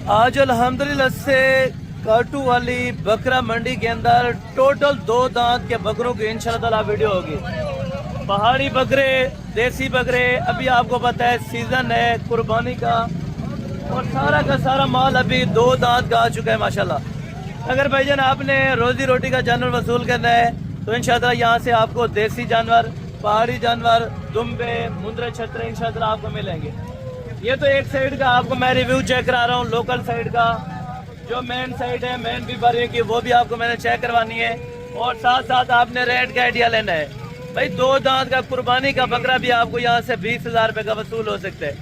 आज अल्हम्दुलिल्लाह से काटू वाली बकरा मंडी के अंदर टोटल 2 दांत के बकरों की इंशाल्लाह वीडियो होगी। पहाड़ी बकरे, देसी बकरे, अभी आपको पता है सीज़न है कुर्बानी का और सारा का सारा माल अभी 2 दांत का आ चुका है माशाल्लाह। अगर भाईजान आपने रोजी रोटी का जानवर वसूल करना है तो इंशाल्लाह यहाँ से आपको देसी जानवर, पहाड़ी जानवर, दुम्बे, मुंद्रे, छतरे इंशाल्लाह आपको मिलेंगे। ये तो एक साइड का आपको मैं रिव्यू चेक करा रहा हूँ, लोकल साइड का। जो मेन साइड है, मेन बीमारियों की, वो भी आपको मैंने चेक करवानी है और साथ साथ आपने रेट का आइडिया लेना है। भाई 2 दांत का कुर्बानी का बकरा भी आपको यहाँ से 20,000 रुपये का वसूल हो सकता है।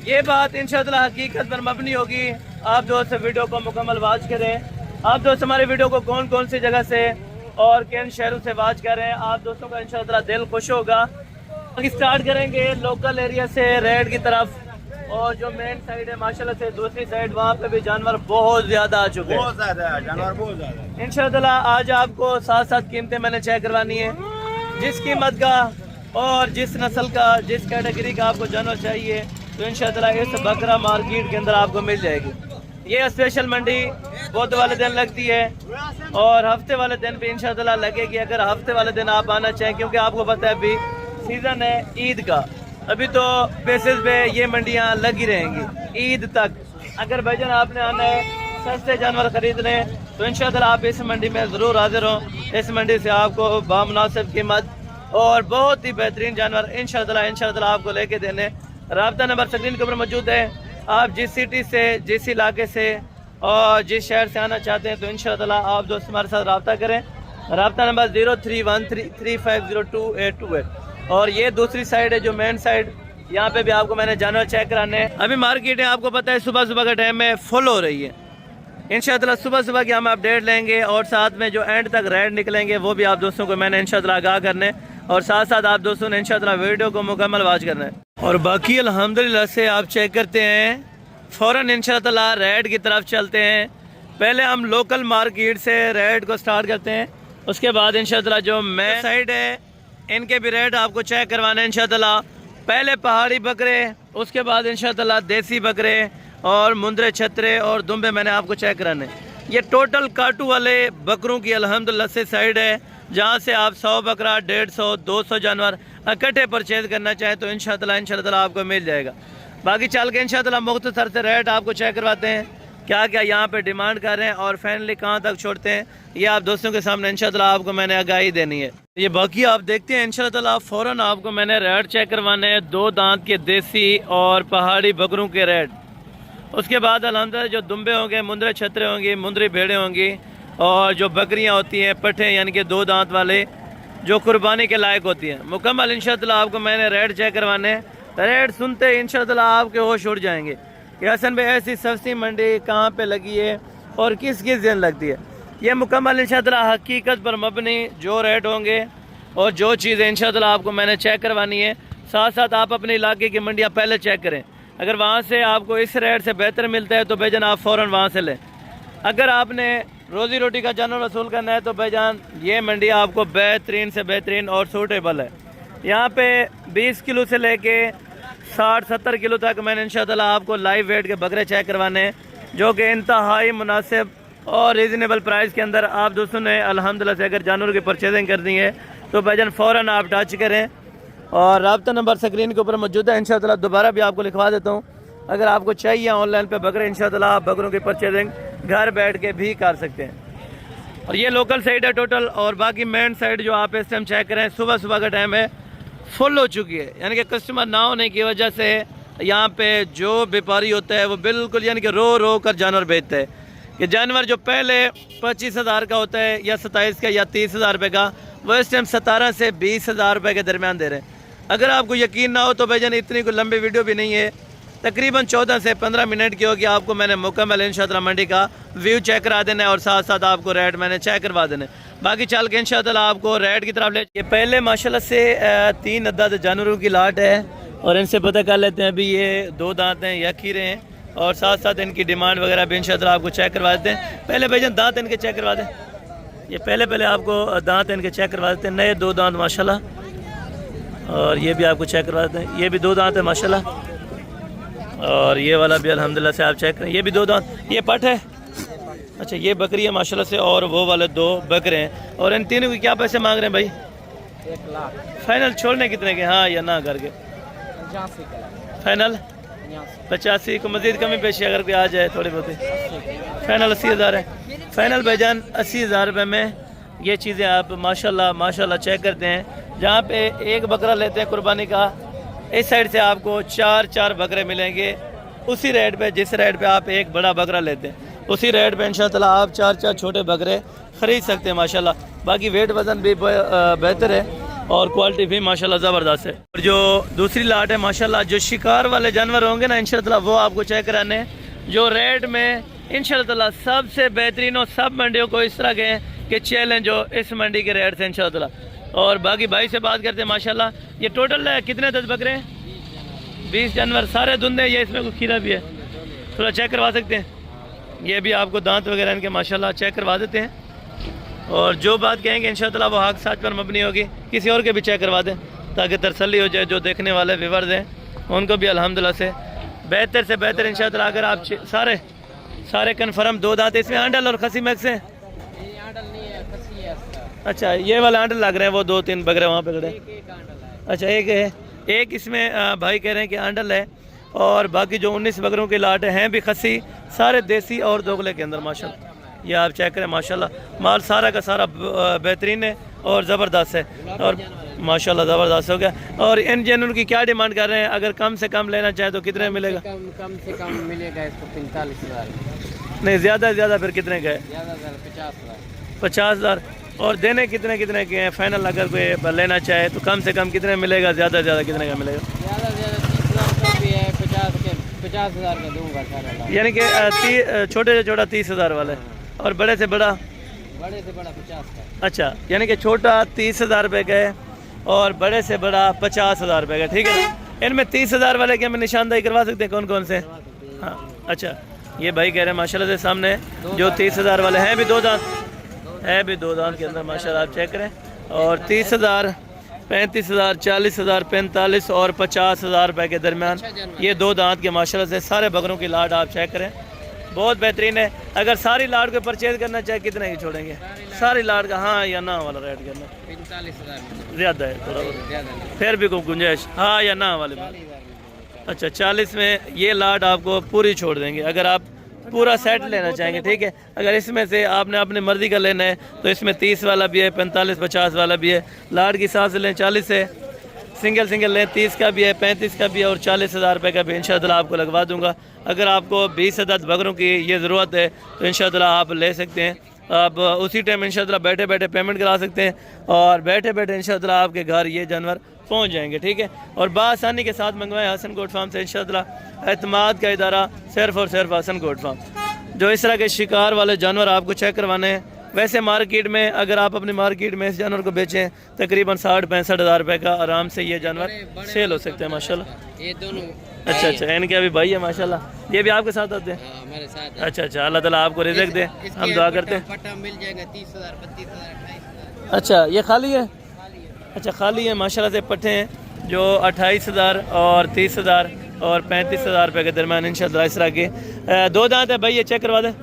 ये बात इंशाल्लाह हकीकत पर मबनी होगी। आप दोस्त वीडियो को मुकम्मल वॉच करें। आप दोस्त हमारे वीडियो को कौन कौन सी जगह से और किन शहरों से वॉच कर रहे हैं, आप दोस्तों का इंशाल्लाह दिल खुश होगा। स्टार्ट करेंगे लोकल एरिया से रेड की तरफ, और जो मेन साइड है माशाल्लाह से दूसरी साइड, वहाँ पे भी जानवर बहुत ज्यादा आ चुके हैं। बहुत ज्यादा है जानवर, बहुत ज्यादा। इंशाल्लाह आज आपको साथ साथ कीमतें मैंने चेक करवानी है। जिस कीमत का और जिस नस्ल का, जिस कैटेगरी का आपको जानवर चाहिए तो इंशाल्लाह इस बकरा मार्केट के अंदर आपको मिल जाएगी। ये स्पेशल मंडी बुध वाले दिन लगती है और हफ्ते वाले दिन भी इंशाल्लाह लगेगी। अगर हफ्ते वाले दिन आप आना चाहें, क्योंकि आपको पता है अभी सीजन है ईद का, अभी तो बेसिस पे ये मंडियाँ लगी रहेंगी ईद तक। अगर भाईजान आपने आना है सस्ते जानवर खरीदने तो इंशाल्लाह आप इस मंडी में ज़रूर हाजिर हो। इस मंडी से आपको बामुनासिब कीमत और बहुत ही बेहतरीन जानवर इंशाल्लाह आपको लेके देने। राब्ता नंबर स्क्रीन के ऊपर मौजूद है। आप जिस सिटी से, जिस इलाके से और जिस शहर से आना चाहते हैं तो इंशाल्लाह आप दोस्त हमारे साथ रब्ता करें। राब्ता नंबर 0313350288। और ये दूसरी साइड है जो मेन साइड, यहाँ पे भी आपको मैंने जानवर चेक कराने हैं। अभी मार्केट है आपको पता है सुबह सुबह का टाइम में फुल हो रही है। इंशाल्लाह सुबह सुबह की हम अपडेट लेंगे और साथ में जो एंड तक रेड निकलेंगे वो भी आप दोस्तों को मैंने इंशाल्लाह आगाह करने, और साथ साथ आप दोस्तों ने इंशाल्लाह वीडियो को मुकम्मल वॉच करना है। और बाकी अल्हम्दुलिल्लाह से आप चेक करते हैं, फ़ौरन इंशाल्लाह रेड की तरफ चलते हैं। पहले हम लोकल मार्केट से रेड को स्टार्ट करते हैं, उसके बाद इंशाल्लाह जो मेन साइड है इनके भी रेट आपको चेक करवाना है इंशाल्लाह। पहले पहाड़ी बकरे, उसके बाद इंशाल्लाह देसी बकरे और मुंद्रे, छतरे और दुम्बे मैंने आपको चेक कराने। ये टोटल काटू वाले बकरों की अल्हम्दुलिल्लाह से साइड है, जहाँ से आप 100 बकरा, 150, 200 जानवर इकट्ठे परचेज करना चाहें तो इंशाल्लाह आपको मिल जाएगा। बाकी चल के इंशाल्लाह मुख्तसर से रेट आपको चेक करवाते हैं, क्या क्या यहाँ पे डिमांड कर रहे हैं और फाइनली कहाँ तक छोड़ते हैं, ये आप दोस्तों के सामने इंशाल्लाह आपको मैंने आगाही देनी है। ये बाकी आप देखते हैं इंशाल्लाह फ़ौरन आपको मैंने रेट चेक करवाने हैं 2 दांत के देसी और पहाड़ी बकरों के रेट। उसके बाद अल्हम्दुलिल्लाह जो दुम्बे होंगे, मुंद्रे छतरे होंगी, मुंद्री भेड़ें होंगी और जो बकरियाँ होती हैं पट्ठे, यानी कि 2 दांत वाले जो कुर्बानी के लायक होती हैं, मुकम्मल इंशाल्लाह आपको मैंने रेट चेक करवाने हैं। रेट सुनते इंशाल्लाह आपके होश उड़ जाएंगे कि हसन भाई ऐसी सस्ती मंडी कहाँ पे लगी है और किस किस दिन लगती है। ये मुकम्मल इंशाल्लाह हकीकत पर मबनी जो रेट होंगे और जो चीज़ें इंशाल्लाह आपको मैंने चेक करवानी है। साथ साथ आप अपने इलाके की मंडियाँ पहले चेक करें, अगर वहाँ से आपको इस रेट से बेहतर मिलता है तो भाईजान आप फ़ौरन वहाँ से लें। अगर आपने रोज़ी रोटी का जानवर वसूल करना है तो भाईजान ये मंडी आपको बेहतरीन से बेहतरीन और सूटेबल है। यहाँ पे 20 किलो से लेके 60-70 किलो तक मैंने इंशाल्लाह आपको लाइव वेट के बकरे चेक करवाने हैं, जो कि इंतहाई मुनासिब और रीज़नेबल प्राइस के अंदर आप दोस्तों ने अल्हम्दुलिल्लाह से अगर जानवर की परचेजिंग करनी है तो भाईजान फ़ौरन आप टच करें। और राब्ता नंबर स्क्रीन के ऊपर मौजूद है, इंशाल्लाह दोबारा भी आपको लिखवा देता हूँ। अगर आपको चाहिए ऑनलाइन पे बकरे, इंशाल्लाह आप बकरों की परचेजिंग घर बैठ के भी कर सकते हैं। और ये लोकल साइड है टोटल, और बाकी मेन साइड जो आप इस टाइम चेक करें सुबह सुबह का टाइम है, फुल हो चुकी है। यानी कि कस्टमर ना होने की वजह से यहाँ पे जो व्यापारी होता है वो बिल्कुल यानी कि रो रो कर जानवर बेचता है। कि जानवर जो पहले 25,000 का होता है या 27 का या 30,000 रुपये का, वो इस टाइम 17 से 20,000 रुपये के दरमियान दे रहे हैं। अगर आपको यकीन ना हो तो भाईजान इतनी कोई लंबी वीडियो भी नहीं है, तकरीबन 14 से 15 मिनट की होगी। आपको मैंने मुकम्मल इंशाल्लाह मंडी का व्यू चेक करा देना है और साथ साथ आपको रेट मैंने चेक करवा देना है। बाकी चल के इंशाल्लाह आपको रेट की तरफ ले। ये पहले माशाल्लाह से 3 अदद जानवरों की लाट है और इनसे पता कर लेते हैं। अभी ये 2 दांत हैं या खीरे हैं और साथ साथ इनकी डिमांड वगैरह भी इंशाल्लाह आपको चेक करवा देते हैं। पहले भाईजान दांत इनके चेक करवा दें। ये पहले आपको दांत इनके चेक करवा देते हैं। नए 2 दांत माशाल्लाह, और ये भी आपको चेक करवा देते हैं। ये भी 2 दांत है माशाल्लाह। और ये वाला भी अल्हम्दुलिल्लाह से आप चेक करें, ये भी दो दांत, ये पट है। अच्छा ये बकरी है माशाल्लाह से, और वो वाले दो बकरे हैं। और इन तीनों के क्या पैसे मांग रहे हैं भाई? 1 लाख फाइनल छोड़ने कितने के, हाँ या ना करके? 85 का फाइनल 85 को, मजीद कमी पेशी अगर कोई आ जाए थोड़ी बहुत ही। फाइनल 80,000 है। फाइनल भाईजान 80,000 रुपये में ये चीज़ें आप माशाल्लाह माशाल्लाह चेक करते हैं। जहाँ पे एक बकरा लेते हैं कुर्बानी का, इस साइड से आपको 4 बकरे मिलेंगे उसी रेट पे, जिस रेट पे आप एक बड़ा बकरा लेते हैं उसी रेट पे इंशाअल्लाह आप 4 छोटे बकरे ख़रीद सकते हैं माशाल्लाह। बाकी वेट वज़न भी बेहतर है और क्वालिटी भी माशाल्लाह ज़बरदस्त है। और जो दूसरी लाट है माशाल्लाह, जो शिकार वाले जानवर होंगे ना इंशाअल्लाह वो आपको चेक कराने हैं, जो रेट में इंशाअल्लाह सबसे बेहतरीन और सब मंडियों को इस तरह के हैं कि चैलेंज हो इस मंडी के रेट से इंशाअल्लाह। और बाकी भाई से बात करते हैं माशाल्लाह। ये टोटल कितने 10 बकरे हैं? 20 जानवर, सारे धुंधे, ये इसमें कोई खीरा भी है, थोड़ा चेक करवा सकते हैं? ये भी आपको दांत वगैरह इनके माशाल्लाह चेक करवा देते हैं। और जो बात कहेंगे इंशाअल्लाह वो हक सच पर मबनी होगी। किसी और के भी चेक करवा दें ताकि तसल्ली हो जाए, जो देखने वाले व्यूअर्स हैं उनको भी अल्हम्दुलिल्लाह से बेहतर इंशाअल्लाह। अगर आप सारे कन्फर्म 2 दांत, इसमें आंडल और खसी मैक्स हैं? अच्छा ये वाला आंडल लग रहे हैं, वो 2-3 बकरे वहाँ पे खड़े। अच्छा एक है, एक इसमें भाई कह रहे हैं कि आंडल है, और बाकी जो 19 बकरों की लाट हैं भी खसी, सारे देसी और दोगले के अंदर माशाल्लाह। ये आप चेक करें माशाल्लाह, माल सारा का सारा बेहतरीन है और ज़बरदस्त है, और माशाल्लाह ज़बरदस्त हो गया। और इन जनून की क्या डिमांड कर रहे हैं? अगर कम से कम लेना चाहे तो कितने मिलेगा? कम से कम मिलेगा इसको 45,000। नहीं ज़्यादा से ज़्यादा फिर कितने का है? 50,000। 50,000। और देने कितने के हैं फाइनल? अगर कोई लेना चाहे तो कम से कम कितने मिलेगा, ज़्यादा से ज़्यादा कितने का मिलेगा? ज़्यादा से ज़्यादा 30,000 का भी है, 50,000 का दूंगा सारा। यानी कि छोटे से छोटा 30,000 वाला है, और बड़े से बड़ा 50 का। अच्छा, यानी कि छोटा 30,000 रुपये का है और बड़े से बड़ा 50,000 रुपये का, ठीक है ना? इनमें 30,000 वाले की हमें निशानदाही करवा सकते हैं? कौन कौन से? हाँ अच्छा, ये भाई कह रहे हैं माशाल्लाह से सामने जो 30,000 वाले हैं भी 2 दांत है, भी 2 दांत के अंदर माशाल्लाह आप चेक करें। और 30,000, 35,000, 40,000, 45 और 50,000 रुपये के दरमियान ये 2 दांत के माशाल्लाह से सारे बकरों की लाट आप चेक करें, बहुत बेहतरीन है। अगर सारी लाट को परचेज करना चाहे कितने की छोड़ेंगे? सारी लाट का हाँ या ना वाला रेट करना? 45,000 ज़्यादा है थोड़ा बहुत, ज़्यादा। फिर भी कोई गुंजाइश हाँ या ना वाले में? अच्छा 40 में ये लाट आपको पूरी छोड़ देंगे अगर आप पूरा सेट लेना चाहेंगे, ठीक है। अगर इसमें से आपने अपनी मर्ज़ी का लेना है तो इसमें 30 वाला भी है, 45, 50 वाला भी है। लाट के हिसाब से लें 40 है, सिंगल लें 30 का भी है, 35 का भी है, और 40,000 रुपये का भी इंशाअल्लाह आपको लगवा दूंगा। अगर आपको 20 अदद बकरों की ये ज़रूरत है तो इंशाअल्लाह आप ले सकते हैं। आप उसी टाइम इंशाअल्लाह बैठे बैठे पेमेंट करा सकते हैं और बैठे बैठे इंशाअल्लाह आपके घर ये जानवर पहुंच जाएंगे, ठीक है। और बासानी के साथ मंगवाएं हसन गोट फार्म से इंशाअल्लाह। एतमाद का इदारा सिर्फ और सिर्फ हसन गोट फार्म। जो इस तरह के शिकार वाले जानवर आपको चेक करवाने हैं, वैसे मार्केट में अगर आप अपनी मार्केट में इस जानवर को बेचें तकरीबन 60-65 हज़ार रुपये का आराम से ये जानवर सेल हो सकते हैं माशाल्लाह। ये दोनों अच्छा इनके अभी भाई है माशाल्लाह, ये भी आपके साथ आते हैं? हमारे साथ। अच्छा अल्लाह ताला आपको रिज़्क़ दे, हम दुआ करते हैं। पट्टा मिल जाएगा 30,000, 32,000, 28,000। अच्छा ये खाली है? अच्छा खाली है माशाल्लाह से पट्टे हैं जो 28,000 और 30,000 और 35,000 रुपये के दरमियान इंशाअल्लाह इस तरह के 2 दांत है भाई, ये चेक करवा दें।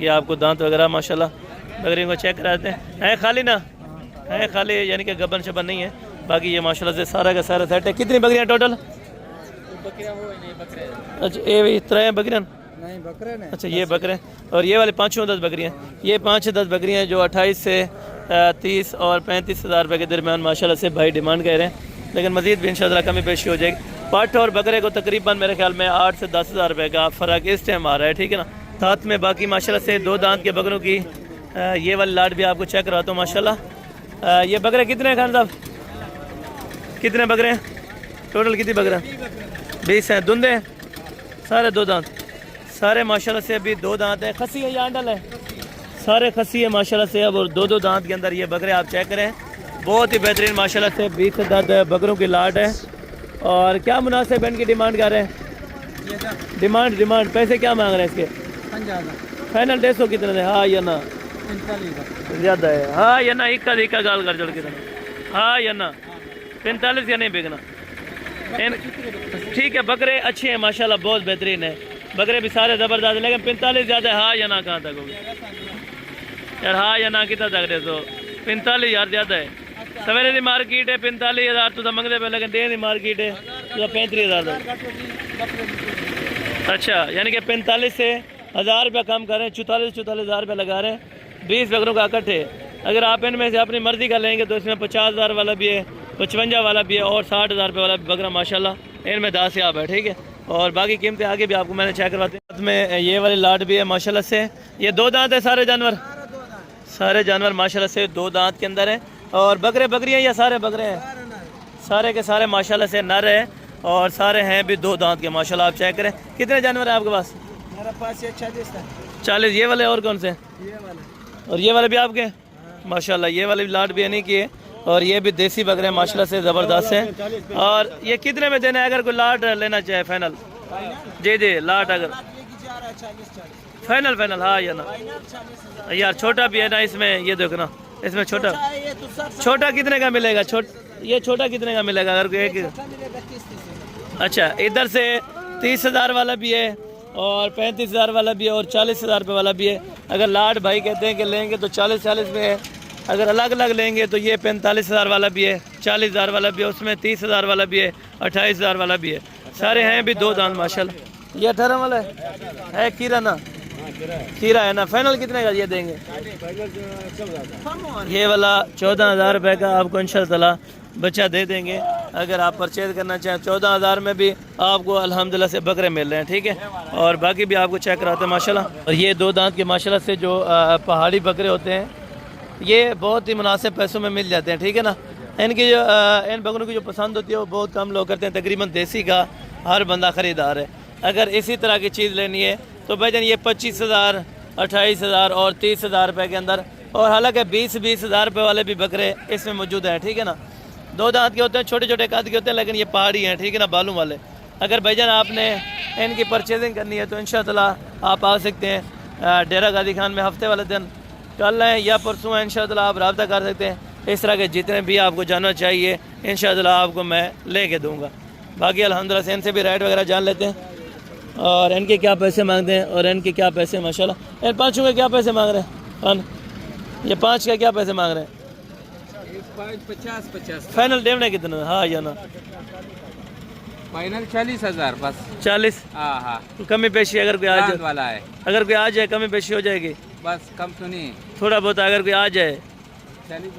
ये आपको दांत वगैरह माशाल्लाह बकरियों को चेक कराते हैं खाली ना है, खाली यानी कि गबन शबन नहीं है। बाकी ये माशाल्लाह से सारा का सारा सेट है। कितनी बकरियां टोटल? अच्छा ये भी 3 बकरियां नहीं बकरे ने। अच्छा ये बकरे, और ये वाले 5-10 बकरियां, ये 5-10 बकरियां जो 28 से 30 और 35,000 रुपये के दरमियान माशाल्लाह से भाई डिमांड कर रहे हैं, लेकिन मज़ीद भी इंशाअल्लाह कमी पेशी हो जाएगी। पट और बकरे को तकरीबन मेरे ख्याल में 8 से 10,000 रुपये का फ़र्क इस टाइम आ रहा है, ठीक है ना। साथ में बाकी माशाल्लाह से 2 दांत के बकरों की ये वाली लाट भी आपको चेक करवाता हूँ माशाल्लाह। ये बकरे कितने हैं खान साहब? कितने बकरे हैं टोटल? कितनी बकरे? 20 हैं। धुंधे हैं सारे? 2 दांत सारे माशाल्लाह से अभी 2 दांत हैं। खसी है या आंडल है? सारे खसी है माशाल्लाह से अब, और 2-2 दांत के अंदर ये बकरे आप चेक करें, बहुत ही बेहतरीन माशाल्लाह से 20 से 10 बकरों की लाट है। और क्या मुनासिब इनकी डिमांड कर रहे हैं? डिमांड पैसे क्या मांग रहे हैं इसके? 50,000 फाइनल 150 कितने थे? हाँ या ना? 45,000 ज़्यादा है? हाँ या ना? इक्का गाल कर जोड़ कितना? हाँ या ना? 45 या नहीं बिकना? ठीक है, बकरे अच्छे हैं माशाल्लाह, बहुत बेहतरीन है, बकरे भी सारे ज़बरदस्त है, लेकिन 45 ज़्यादा हाँ या ना, कहाँ तक होगी यार, हाँ या ना कितना तक रहे, तो 45 यार ज़्यादा है। सवेरे की मार्केट है 45,000 तो मंगते पे, लेकिन दिन की मार्केट है तो 35,000। अच्छा, यानी कि 45 से 1,000 रुपया कम कर रहे हैं, 44,000 रुपया लगा रहे हैं 20 बकरों का इकट्ठे। अगर आप इनमें से अपनी मर्ज़ी का लेंगे तो इसमें 50,000 वाला भी है, 55 वाला भी है और 60,000 रुपये वाला भी बकरा माशाल्लाह इनमें दासियाब है। ठीक है, और बाकी कीमतें आगे भी आपको मैंने चेक करवाते हैं। में ये वाले लाट भी है माशाल्लाह से, ये 2 दांत है सारे जानवर, सारे जानवर माशाल्लाह से 2 दांत के अंदर है। और बकरे बकरियाँ या सारे बकरे हैं? सारे के सारे माशाल्लाह से नर है और सारे हैं भी 2 दांत के माशाल्लाह। आप चेक करें कितने जानवर हैं आपके पास? मेरे पास ये 40। ये वाले और कौन से? ये वाला और ये वाले भी आपके माशाल्लाह, ये वाले भी लाट भी नहीं किए और ये भी देसी बकरे हैं माशाल्लाह से ज़बरदस्त हैं। और ये कितने में देना है अगर कोई लाट लेना चाहे? फाइनल जी जी, लाट अगर फाइनल हाँ या ना यार, छोटा भी है ना इसमें, ये देखो ना इसमें छोटा कितने का मिलेगा? ये छोटा कितने का मिलेगा अगर कोई एक? अच्छा, इधर से 30,000 वाला भी है और 35,000 वाला भी है और 40,000 रुपये वाला भी है। अगर लाट भाई कहते हैं कि लेंगे तो 40 में है, अगर अलग अलग लेंगे तो ये 45,000 वाला भी है, 40,000 वाला भी है, उसमें 30,000 वाला भी है, 28,000 वाला भी है। सारे हैं भी 2 दांत माशाल्लाह। ये 18 वाला है खीरा ना? खीरा है ना। फाइनल कितने का ये देंगे? ये वाला 14,000 रुपये का आपको इंशाअल्लाह बच्चा दे देंगे। अगर आप परचेज करना चाहें 14,000 में भी आपको अल्हम्दुलिल्लाह से बकरे मिल रहे हैं। ठीक है, और बाकी भी आपको चेक कराते हैं माशाल्लाह। और ये 2 दांत के माशाल्लाह से जो पहाड़ी बकरे होते हैं ये बहुत ही मुनासिब पैसों में मिल जाते हैं। ठीक है ना, इनकी जो इन बकरों की जो पसंद होती है वो बहुत कम लोग करते हैं, तकरीबन देसी का हर बंदा ख़रीदार है। अगर इसी तरह की चीज़ लेनी है तो भाईजान ये 25,000, 28,000 और 30,000 रुपये के अंदर, और हालांकि 20,000 रुपये वाले भी बकरे इसमें मौजूद हैं। ठीक है ना, 2 दांत के होते हैं, छोटे छोटे कद के होते हैं, लेकिन ये पहाड़ी हैं। ठीक है ना, बालू वाले। अगर भाईजान आपने इनकी परचेजिंग करनी है तो इंशाअल्लाह आप आ सकते हैं डेरा गाजी खान में, हफ्ते वाले दिन कल है या परसों है, इंशाअल्लाह आप रब्ता कर सकते हैं। इस तरह के जितने भी आपको जानना चाहिए इंशाअल्लाह आपको मैं लेके दूँगा। बाकी अल्हम्दुलिल्लाह से इनसे भी रेट वगैरह जान लेते हैं और इनके क्या पैसे मांगते हैं और इनके क्या पैसे माशाल्लाह। इन 5 के क्या पैसे मांग रहे हैं? ये 5 का क्या पैसे मांग रहे हैं? 50 फाइनल देने कितना? हाँ या ना? फाइनल 40,000 बस। 40? हाँ हाँ, कमी पेशी अगर कोई आ जाए वाला है, अगर कोई आ जाए कमी पेशी हो जाएगी बस कम तो नहीं, थोड़ा बहुत अगर कोई आ जाए, 40।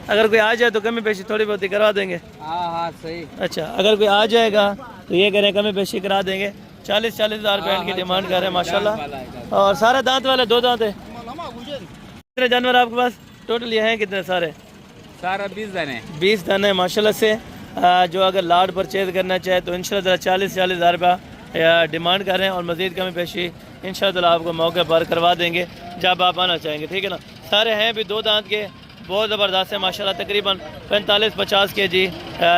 अगर कोई आ जाए तो कमी पेशी थोड़ी बहुत ही करवा देंगे। हाँ हाँ सही। अच्छा, अगर कोई आ जाएगा तो ये कह रहे हैं कमी पेशी करा देंगे। 40,000 रुपये इनकी डिमांड कर रहे हैं माशाल्लाह। और सारा दांत वाले 2 दांत है। कितने जानवर आपके पास टोटल ये हैं? कितने सारे? सारा 20 दाने। 20 दाने माशाल्लाह से। जो अगर लाट परचेज करना चाहे तो इंशाल्लाह 40,000 रुपया डिमांड कर रहे हैं और मज़ीद कमी पेशी इंशाल्लाह आपको मौके पर करवा देंगे जब आप आना चाहेंगे। ठीक है ना, सारे हैं भी 2 दांत के, बहुत ज़बरदस्त है माशाल्लाह, तकरीबन 45-50 kg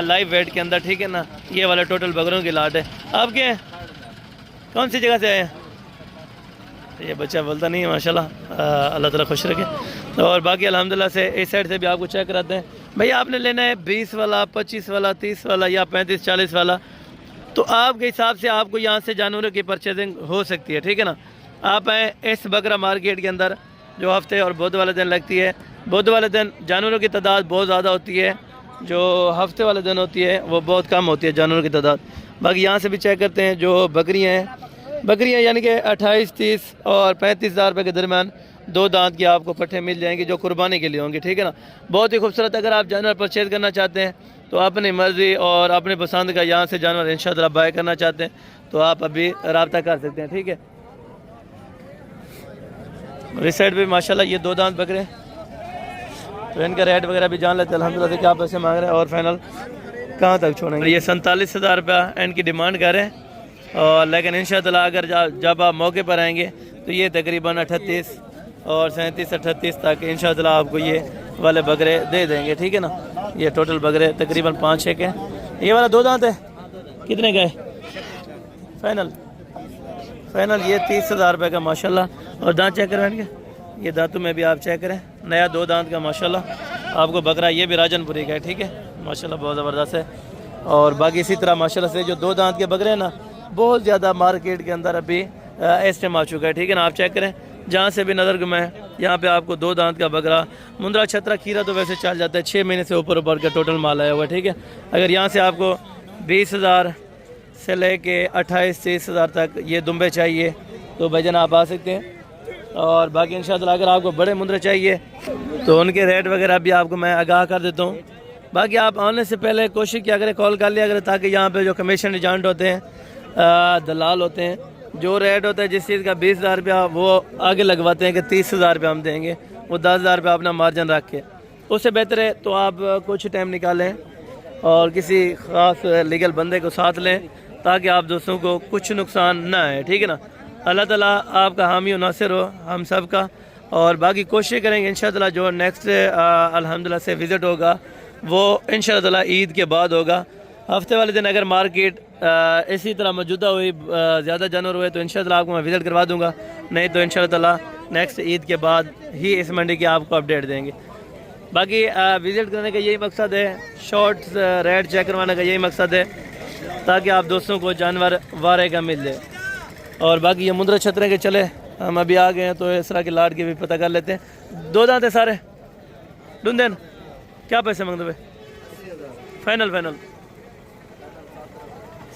लाइव वेट के अंदर। ठीक है ना, ये वाला टोटल बकरों की लाट है। आपके कौन सी जगह से आए हैं? ये बच्चा बोलता नहीं है माशाल्लाह, अल्लाह ताला खुश रखे। और बाकी अल्हम्दुलिल्लाह से इस साइड से भी आपको चेक कराते हैं। भैया आपने लेना है 20 वाला, 25 वाला, 30 वाला या 35-40 वाला, तो आपके हिसाब से आपको यहाँ से जानवरों की परचेजिंग हो सकती है। ठीक है ना, आप आएँ इस बकरा मार्केट के अंदर जो हफ्ते और बुध वाले दिन लगती है। बुध वाले दिन जानवरों की तादाद बहुत ज़्यादा होती है, जो हफ्ते वाले दिन होती है वो बहुत कम होती है जानवरों की तादाद। बाकी यहाँ से भी चेक करते हैं जो बकरियाँ हैं, बकरियाँ यानी कि 28, 30 और 35,000 रुपये के दरमियान 2 दांत की आपको पट्ठे मिल जाएंगे जो कुर्बानी के लिए होंगे। ठीक है ना, बहुत ही खूबसूरत। अगर आप जानवर परचेज़ करना चाहते हैं तो अपनी मर्ज़ी और अपनी पसंद का यहाँ से जानवर इंशाअल्लाह बाय करना चाहते हैं तो आप अभी रब्ता कर सकते हैं। ठीक है, इस साइड भी माशाल्लाह ये 2 दांत बकरे, तो इनका रेट वगैरह भी जान लेते हैं अल्हम्दुलिल्लाह से क्या पैसे मांग रहे हैं और फाइनल कहाँ तक छोड़ेंगे। ये 47,000 रुपया इनकी डिमांड कर रहे हैं, और लेकिन इंशाअल्लाह अगर जब आप मौके पर आएंगे तो ये तकरीबन 38 और 37-38 तक इंशाअल्लाह आपको ये वाले बकरे दे देंगे। ठीक है ना, ये टोटल बकरे तकरीबन 5-6 के। ये वाला 2 दांत है, कितने का है फाइनल? ये 30,000 रुपये का माशाल्लाह। और दांत चेक करें इनके, ये दांतों में भी आप चेक करें, नया 2 दांत का माशाल्लाह आपको बकरा, ये भी राजनपुरी का है। ठीक है माशाल्लाह बहुत ज़बरदस्त है। और बाकी इसी तरह माशाल्लाह से जो 2 दांत के बकरे हैं ना, बहुत ज़्यादा मार्केट के अंदर अभी इस टाइम आ चुका है, ठीक है ना। आप चेक करें जहाँ से भी नज़र घुमाएं, यहाँ पे आपको 2 दांत का बकरा, मुंद्रा छतरा खीरा तो वैसे चल जाता है, 6 महीने से ऊपर ऊपर का टोटल माल आया हुआ है, ठीक है। अगर यहाँ से आपको 20,000 से लेके 28-30 हज़ार तक ये दुम्बे चाहिए तो भाईजान आप आ सकते हैं। और बाकी इंशाअल्लाह अगर आपको बड़े मुंद्रे चाहिए तो उनके रेट वगैरह भी आपको मैं आगाह कर देता हूँ। बाकी आप आने से पहले कोशिश किया करें, कॉल कर लिया करें, ताकि यहाँ पे जो कमीशन एजेंट होते हैं, दलाल होते हैं, जो रेट होता है जिस चीज़ का 20,000 रुपया वो आगे लगवाते हैं कि 30,000 रुपया हम देंगे, वो 10,000 रुपया अपना मार्जिन रख के, उससे बेहतर है तो आप कुछ टाइम निकालें और किसी ख़ास लीगल बंदे को साथ लें, ताकि आप दोस्तों को कुछ नुकसान ना आए, ठीक है ना। अल्लाह ताला आपका हामी और नासिर हो हम सब का। और बाकी कोशिश करेंगे इंशाअल्लाह जो नेक्स्ट अल्हम्दुलिल्लाह से विज़िट होगा वो इंशाअल्लाह ईद के बाद होगा। हफ्ते वाले दिन अगर मार्केट इसी तरह मौजूदा हुई, ज़्यादा जानवर हुए तो इंशाअल्लाह आपको मैं विज़िट करवा दूँगा, नहीं तो इंशाअल्लाह नेक्स्ट ईद के बाद ही इस मंडी की आपको अपडेट देंगे। बाकी विज़िट करने का यही मकसद है, शॉर्ट रेट चेक करवाने का यही मकसद है, ताकि आप दोस्तों को जानवर वारे का मिल जाए। और बाकी ये मुंद्रा छतरे के चले हम अभी आ गए हैं तो इस तरह के लाट के भी पता कर लेते हैं। 2 दांत है सारे ढूंढें, क्या पैसे मांगते भाई? फाइनल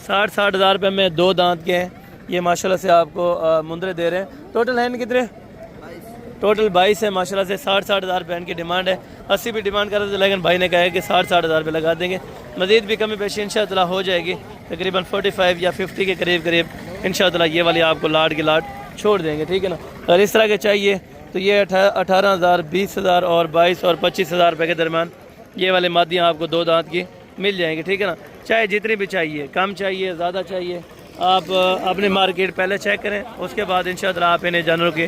60 हज़ार रुपये में 2 दांत के हैं ये माशाल्लाह से आपको मुंद्रे दे रहे हैं। टोटल है कितने? टोटल 22 है माशाल्लाह से। 60 हज़ार रुपये इनकी डिमांड है, 80 भी डिमांड कर रहे थे, लेकिन भाई ने कहा है कि 60 हज़ार रुपये लगा देंगे। मज़ीद भी कमी पेशी इंशाअल्लाह हो जाएगी, तकरीबन 45 या 50 के करीब इंशाअल्लाह ये वाली आपको लाट की लाट छोड़ देंगे, ठीक है ना। अगर इस तरह के चाहिए तो ये 18,000, 20,000 और 22 और 25,000 रुपये के दरमियान ये वाले मादियाँ आपको 2 दांत की मिल जाएंगी, ठीक है ना। चाहे जितनी भी चाहिए, कम चाहिए, ज़्यादा चाहिए, आप अपनी मार्केट पहले चेक करें, उसके बाद इंशाअल्लाह आप इन्हें जानवरों की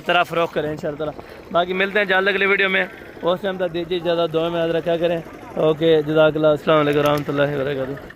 तरफ फ़रोख्त करें इंशाअल्लाह। बाकी मिलते हैं जल्द अगले वीडियो में, उस टाइम तक दीजिए ज़्यादा दुआ में याद रखा करें। ओके, जज़ाकल्लाह, अस्सलाम वालेकुम रहमतुल्लाहि व बरकातहू।